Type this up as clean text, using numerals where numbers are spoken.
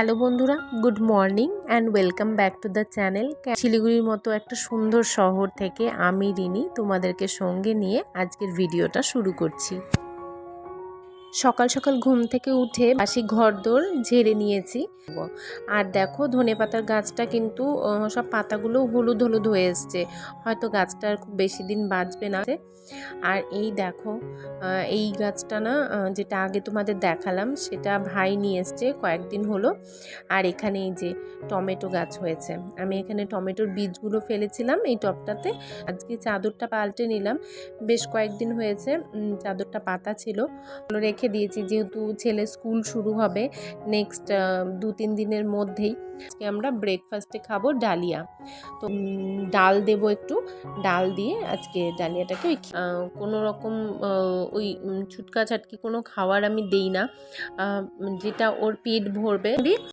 Hello বন্ধুরা, good morning and welcome back to the channel. শিলিগুড়ির মতো একটা সুন্দর শহর থেকে আমি রিনি তোমাদেরকে সঙ্গে নিয়ে আজকের ভিডিওটা শুরু করছি। সকাল সকাল ঘুম থেকে উঠে বাসি ঘরদোর ঝেড়ে নিয়েছি। আর দেখো ধনেপাতার গাছটা কিন্তু সব পাতাগুলো হলুদ হলুদ হয়ে এসছে, হয়তো গাছটা আর খুব বেশি দিন বাঁচবে না। আর এই দেখো এই গাছটা না, যেটা আগে তোমাদের দেখালাম সেটা ভাই নিয়ে এসছে কয়েকদিন হলো। আর এখানে এই যে টমেটো গাছ হয়েছে, আমি এখানে টমেটোর বীজগুলো ফেলেছিলাম এই টবটাতে। আজকে চাদরটা পাল্টে নিলাম, বেশ কয়েকদিন হয়েছে চাদরটা পাতা ছিল, রেখে দিয়েছি যেহেতু ছেলে স্কুল শুরু হবে নেক্সট 2-3 দিনের মধ্যেই। আজকে আমরা ব্রেকফাস্টে খাবো ডালিয়া, তো ডাল দেবো একটু, ডাল দিয়ে আজকে ডালিয়াটাকে ওই কোনো রকম ওই ছুটকা ছাটকি কোনো খাবার আমি দেই না, যেটা ওর পেট ভরবে